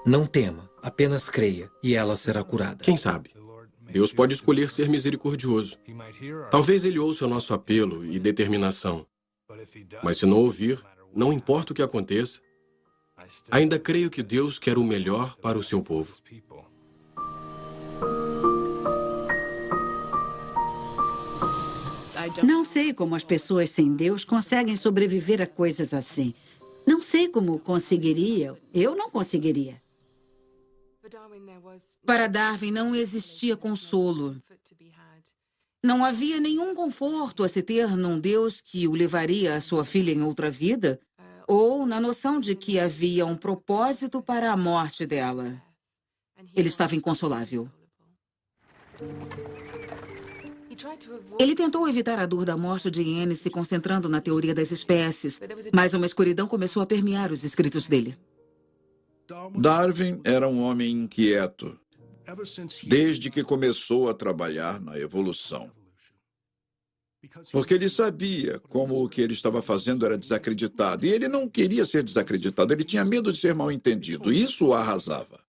Não tema, apenas creia e ela será curada. Quem sabe? Deus pode escolher ser misericordioso. Talvez Ele ouça o nosso apelo e determinação. Mas se não ouvir, não importa o que aconteça, ainda creio que Deus quer o melhor para o seu povo. Não sei como as pessoas sem Deus conseguem sobreviver a coisas assim. Não sei como conseguiria. Eu não conseguiria. Para Darwin não existia consolo. Não havia nenhum conforto a se ter num Deus que o levaria à sua filha em outra vida, ou na noção de que havia um propósito para a morte dela. Ele estava inconsolável. Ele tentou evitar a dor da morte de Anne se concentrando na teoria das espécies, mas uma escuridão começou a permear os escritos dele. Darwin era um homem inquieto, desde que começou a trabalhar na evolução. Porque ele sabia como o que ele estava fazendo era desacreditado. E ele não queria ser desacreditado, ele tinha medo de ser mal entendido. Isso o arrasava.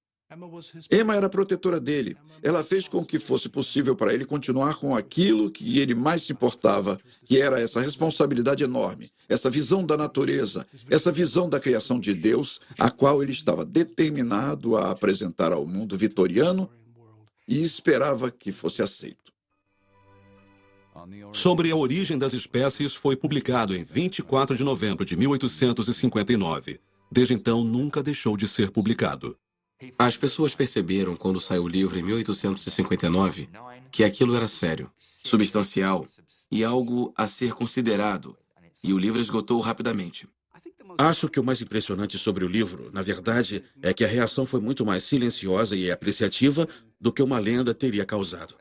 Emma era a protetora dele. Ela fez com que fosse possível para ele continuar com aquilo que ele mais se importava, que era essa responsabilidade enorme, essa visão da natureza, essa visão da criação de Deus, a qual ele estava determinado a apresentar ao mundo vitoriano e esperava que fosse aceito. Sobre a origem das espécies foi publicado em 24 de novembro de 1859. Desde então, nunca deixou de ser publicado. As pessoas perceberam, quando saiu o livro em 1859, que aquilo era sério, substancial e algo a ser considerado, e o livro esgotou rapidamente. Acho que o mais impressionante sobre o livro, na verdade, é que a reação foi muito mais silenciosa e apreciativa do que uma lenda teria causado.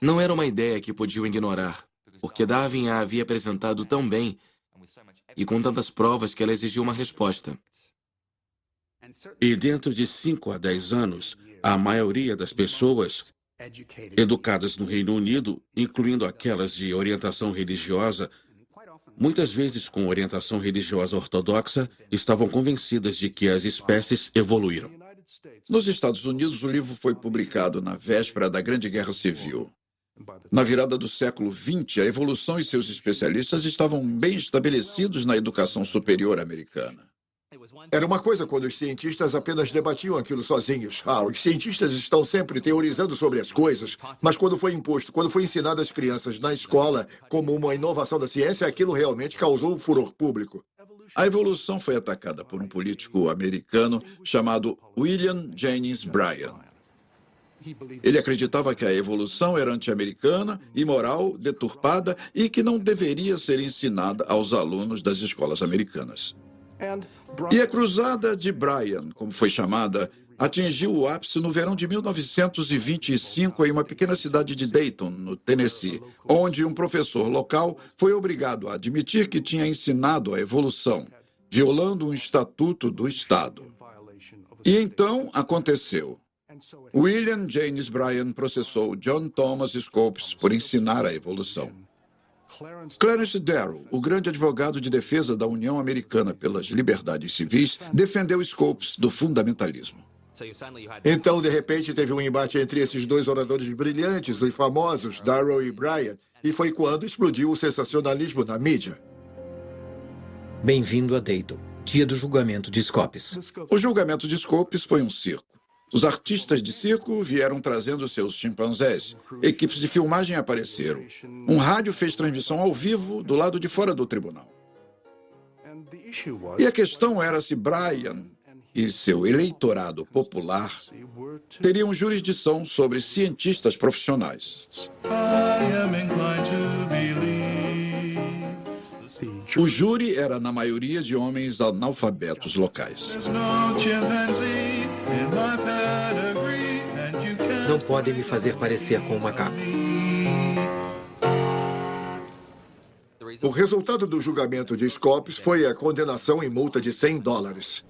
Não era uma ideia que podiam ignorar, porque Darwin a havia apresentado tão bem e com tantas provas que ela exigiu uma resposta. E dentro de 5 a 10 anos, a maioria das pessoas educadas no Reino Unido, incluindo aquelas de orientação religiosa, muitas vezes com orientação religiosa ortodoxa, estavam convencidas de que as espécies evoluíram. Nos Estados Unidos, o livro foi publicado na véspera da Grande Guerra Civil. Na virada do século XX, a evolução e seus especialistas estavam bem estabelecidos na educação superior americana. Era uma coisa quando os cientistas apenas debatiam aquilo sozinhos. Os cientistas estão sempre teorizando sobre as coisas, mas quando foi imposto, quando foi ensinado às crianças na escola como uma inovação da ciência, aquilo realmente causou um furor público. A evolução foi atacada por um político americano chamado William Jennings Bryan. Ele acreditava que a evolução era anti-americana, imoral, deturpada e que não deveria ser ensinada aos alunos das escolas americanas. E a cruzada de Bryan, como foi chamada, atingiu o ápice no verão de 1925 em uma pequena cidade de Dayton, no Tennessee, onde um professor local foi obrigado a admitir que tinha ensinado a evolução, violando um estatuto do Estado. E então aconteceu. William Jennings Bryan processou John Thomas Scopes por ensinar a evolução. Clarence Darrow, o grande advogado de defesa da União Americana pelas Liberdades Civis, defendeu Scopes do fundamentalismo. Então, de repente, teve um embate entre esses dois oradores brilhantes e famosos, Darrow e Bryan, e foi quando explodiu o sensacionalismo na mídia. Bem-vindo a Dayton, dia do julgamento de Scopes. O julgamento de Scopes foi um circo. Os artistas de circo vieram trazendo seus chimpanzés. Equipes de filmagem apareceram. Um rádio fez transmissão ao vivo do lado de fora do tribunal. E a questão era se Bryan e seu eleitorado popular teriam jurisdição sobre cientistas profissionais. O júri era, na maioria, de homens analfabetos locais. Não podem me fazer parecer com um macaco. O resultado do julgamento de Scopes foi a condenação em multa de $100.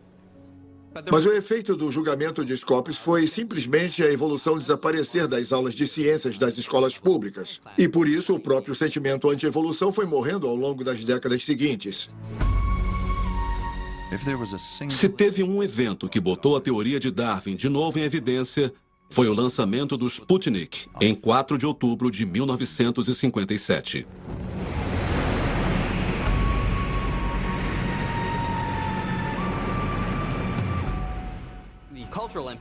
Mas o efeito do julgamento de Scopes foi simplesmente a evolução desaparecer das aulas de ciências das escolas públicas. E por isso o próprio sentimento anti-evolução foi morrendo ao longo das décadas seguintes. Se teve um evento que botou a teoria de Darwin de novo em evidência, foi o lançamento do Sputnik, em 4 de outubro de 1957.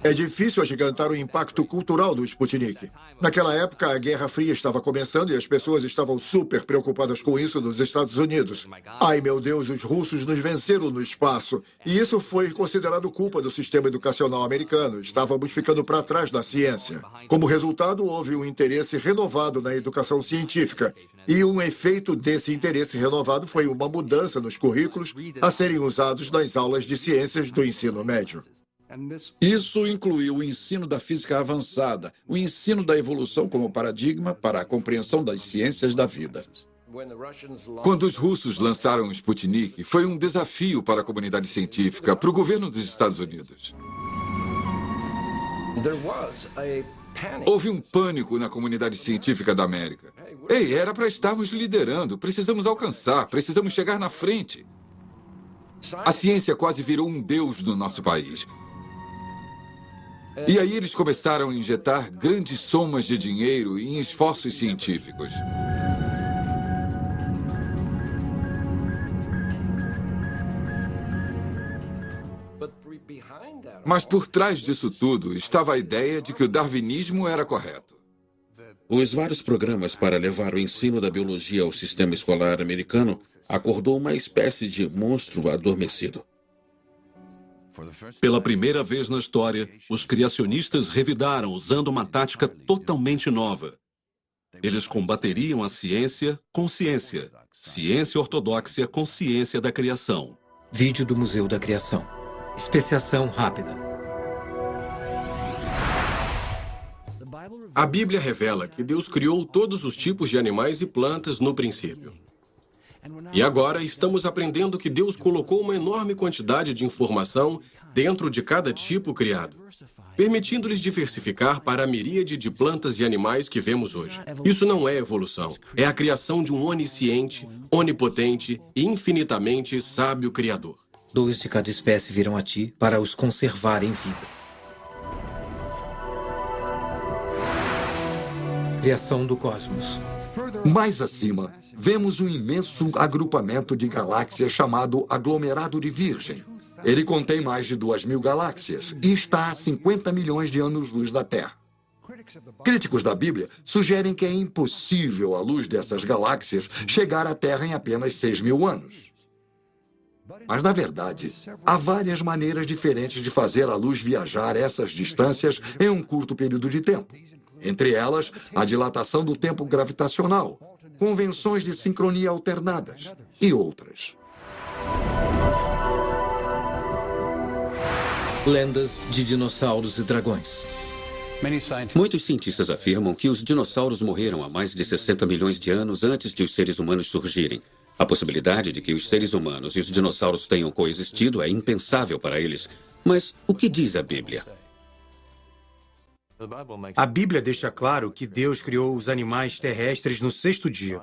É difícil agigantar o impacto cultural do Sputnik. Naquela época, a Guerra Fria estava começando e as pessoas estavam super preocupadas com isso nos Estados Unidos. Ai, meu Deus, os russos nos venceram no espaço. E isso foi considerado culpa do sistema educacional americano. Estávamos ficando para trás da ciência. Como resultado, houve um interesse renovado na educação científica. E um efeito desse interesse renovado foi uma mudança nos currículos a serem usados nas aulas de ciências do ensino médio. Isso incluiu o ensino da física avançada, o ensino da evolução como paradigma para a compreensão das ciências da vida. Quando os russos lançaram o Sputnik, foi um desafio para a comunidade científica, para o governo dos Estados Unidos. Houve um pânico na comunidade científica da América. Ei, era para estarmos liderando, precisamos alcançar, precisamos chegar na frente. A ciência quase virou um deus no nosso país. E aí eles começaram a injetar grandes somas de dinheiro em esforços científicos. Mas por trás disso tudo estava a ideia de que o darwinismo era correto. Os vários programas para levar o ensino da biologia ao sistema escolar americano acordou uma espécie de monstro adormecido. Pela primeira vez na história, os criacionistas revidaram usando uma tática totalmente nova. Eles combateriam a ciência com ciência. Ciência ortodoxa com ciência da criação. Vídeo do Museu da Criação. Especiação rápida. A Bíblia revela que Deus criou todos os tipos de animais e plantas no princípio. E agora estamos aprendendo que Deus colocou uma enorme quantidade de informação dentro de cada tipo criado, permitindo-lhes diversificar para a miríade de plantas e animais que vemos hoje. Isso não é evolução, é a criação de um onisciente, onipotente e infinitamente sábio Criador. 2 de cada espécie virão a ti para os conservar em vida. Criação do cosmos. Mais acima, vemos um imenso agrupamento de galáxias chamado aglomerado de Virgem. Ele contém mais de 2.000 galáxias e está a 50 milhões de anos-luz da Terra. Críticos da Bíblia sugerem que é impossível a luz dessas galáxias chegar à Terra em apenas 6.000 anos. Mas, na verdade, há várias maneiras diferentes de fazer a luz viajar essas distâncias em um curto período de tempo. Entre elas, a dilatação do tempo gravitacional, convenções de sincronia alternadas e outras. Lendas de dinossauros e dragões. Muitos cientistas afirmam que os dinossauros morreram há mais de 60 milhões de anos antes de os seres humanos surgirem. A possibilidade de que os seres humanos e os dinossauros tenham coexistido é impensável para eles. Mas o que diz a Bíblia? A Bíblia deixa claro que Deus criou os animais terrestres no 6º dia.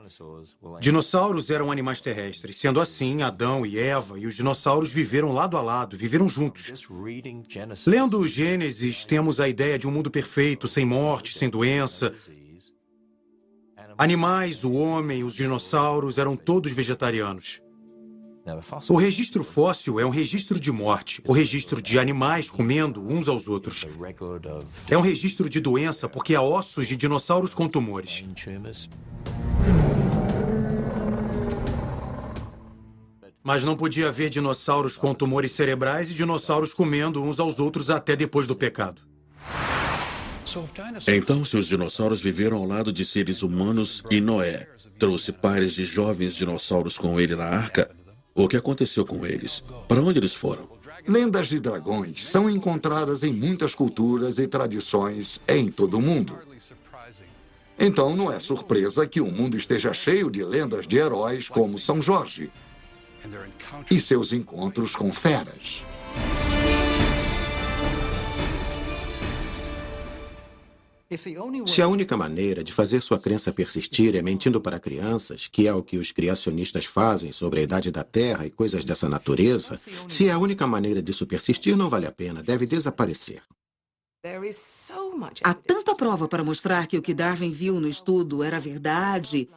Dinossauros eram animais terrestres. Sendo assim, Adão e Eva e os dinossauros viveram lado a lado, viveram juntos. Lendo o Gênesis, temos a ideia de um mundo perfeito, sem morte, sem doença. Animais, o homem, os dinossauros eram todos vegetarianos. O registro fóssil é um registro de morte, o registro de animais comendo uns aos outros. É um registro de doença porque há ossos de dinossauros com tumores. Mas não podia haver dinossauros com tumores cerebrais e dinossauros comendo uns aos outros até depois do pecado. Então, se os dinossauros viveram ao lado de seres humanos e Noé trouxe pares de jovens dinossauros com ele na arca, o que aconteceu com eles? Para onde eles foram? Lendas de dragões são encontradas em muitas culturas e tradições em todo o mundo. Então, não é surpresa que o mundo esteja cheio de lendas de heróis como São Jorge e seus encontros com feras. Se a única maneira de fazer sua crença persistir é mentindo para crianças, que é o que os criacionistas fazem sobre a idade da Terra e coisas dessa natureza, se é a única maneira disso persistir, não vale a pena, deve desaparecer. Há tanta prova para mostrar que o que Darwin viu no estudo era verdade,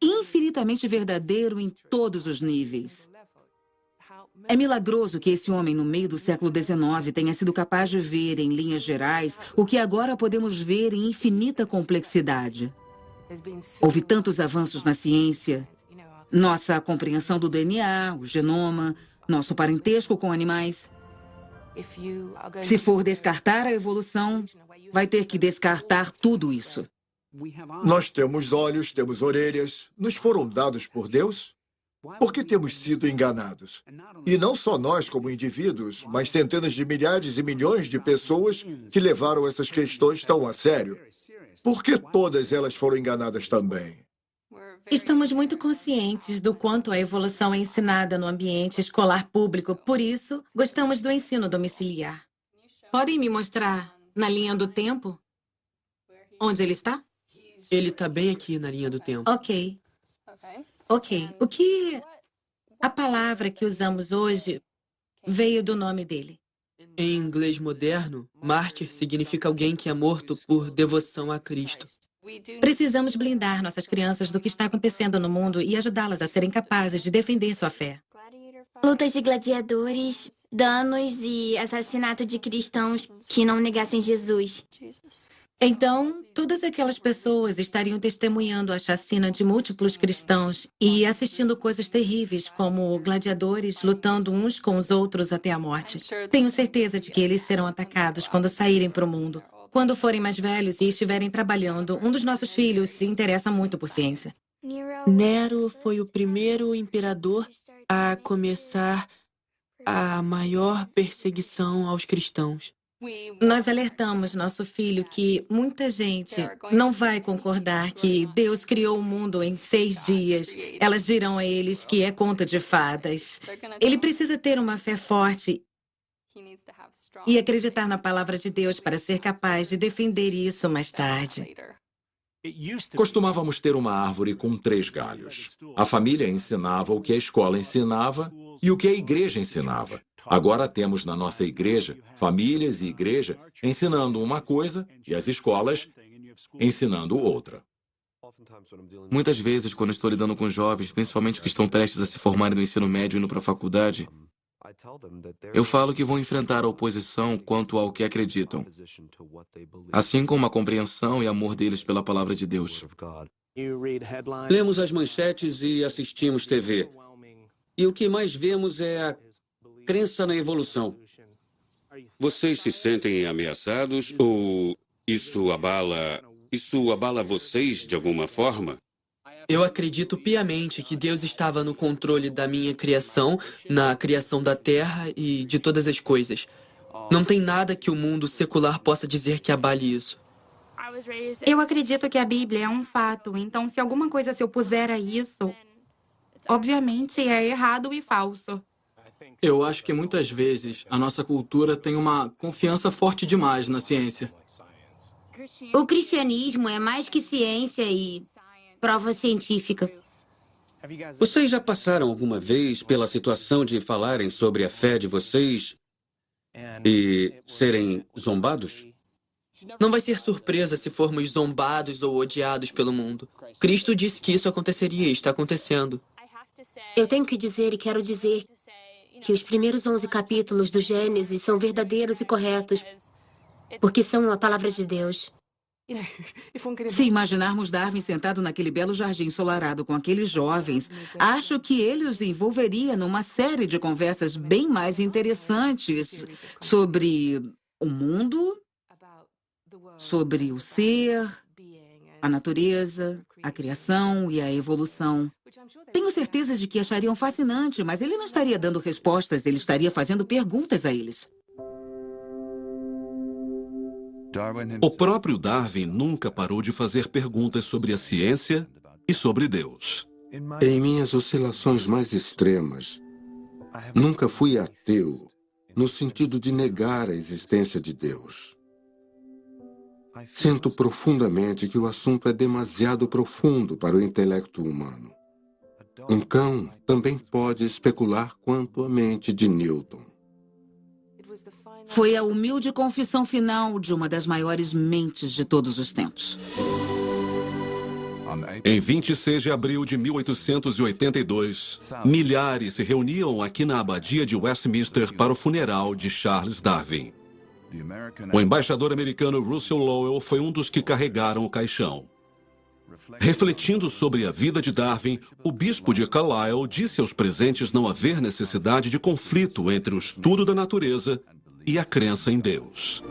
infinitamente verdadeiro em todos os níveis. É milagroso que esse homem, no meio do século XIX, tenha sido capaz de ver, em linhas gerais, o que agora podemos ver em infinita complexidade. Houve tantos avanços na ciência, nossa compreensão do DNA, o genoma, nosso parentesco com animais. Se for descartar a evolução, vai ter que descartar tudo isso. Nós temos olhos, temos orelhas, nos foram dados por Deus? Por que temos sido enganados? E não só nós como indivíduos, mas centenas de milhares e milhões de pessoas que levaram essas questões tão a sério. Por que todas elas foram enganadas também? Estamos muito conscientes do quanto a evolução é ensinada no ambiente escolar público, por isso, gostamos do ensino domiciliar. Podem me mostrar na linha do tempo? Onde ele está? Ele está bem aqui na linha do tempo. Ok. O que a palavra que usamos hoje veio do nome dele? Em inglês moderno, mártir significa alguém que é morto por devoção a Cristo. Precisamos blindar nossas crianças do que está acontecendo no mundo e ajudá-las a serem capazes de defender sua fé. Lutas de gladiadores, danos e assassinato de cristãos que não negassem Jesus. Então, todas aquelas pessoas estariam testemunhando a chacina de múltiplos cristãos e assistindo coisas terríveis, como gladiadores lutando uns com os outros até a morte. Tenho certeza de que eles serão atacados quando saírem para o mundo. Quando forem mais velhos e estiverem trabalhando, um dos nossos filhos se interessa muito por ciência. Nero foi o primeiro imperador a começar a maior perseguição aos cristãos. Nós alertamos nosso filho que muita gente não vai concordar que Deus criou o mundo em 6 dias. Elas dirão a eles que é conto de fadas. Ele precisa ter uma fé forte e acreditar na palavra de Deus para ser capaz de defender isso mais tarde. Costumávamos ter uma árvore com 3 galhos. A família ensinava o que a escola ensinava e o que a igreja ensinava. Agora temos na nossa igreja, famílias e igreja ensinando uma coisa e as escolas ensinando outra. Muitas vezes, quando estou lidando com jovens, principalmente que estão prestes a se formarem no ensino médio e indo para a faculdade, eu falo que vão enfrentar a oposição quanto ao que acreditam, assim como a compreensão e amor deles pela palavra de Deus. Lemos as manchetes e assistimos TV. E o que mais vemos é a crença na evolução. Vocês se sentem ameaçados ou isso abala vocês de alguma forma? Eu acredito piamente que Deus estava no controle da minha criação, na criação da terra e de todas as coisas. Não tem nada que o mundo secular possa dizer que abale isso. Eu acredito que a Bíblia é um fato, então se alguma coisa se opuser a isso, obviamente é errado e falso. Eu acho que muitas vezes a nossa cultura tem uma confiança forte demais na ciência. O cristianismo é mais que ciência e prova científica. Vocês já passaram alguma vez pela situação de falarem sobre a fé de vocês e serem zombados? Não vai ser surpresa se formos zombados ou odiados pelo mundo. Cristo disse que isso aconteceria e está acontecendo. Eu tenho que dizer e quero dizer que os primeiros 11 capítulos do Gênesis são verdadeiros e corretos, porque são a palavra de Deus. Se imaginarmos Darwin sentado naquele belo jardim ensolarado com aqueles jovens, acho que ele os envolveria numa série de conversas bem mais interessantes sobre o mundo, sobre o ser, a natureza, a criação e a evolução. Tenho certeza de que achariam fascinante, mas ele não estaria dando respostas, ele estaria fazendo perguntas a eles. O próprio Darwin nunca parou de fazer perguntas sobre a ciência e sobre Deus. Em minhas oscilações mais extremas, nunca fui ateu no sentido de negar a existência de Deus. Sinto profundamente que o assunto é demasiado profundo para o intelecto humano. Um cão também pode especular quanto à mente de Newton. Foi a humilde confissão final de uma das maiores mentes de todos os tempos. Em 26 de abril de 1882, milhares se reuniam aqui na abadia de Westminster para o funeral de Charles Darwin. O embaixador americano Russell Lowell foi um dos que carregaram o caixão. Refletindo sobre a vida de Darwin, o bispo de Carlisle disse aos presentes não haver necessidade de conflito entre o estudo da natureza e a crença em Deus.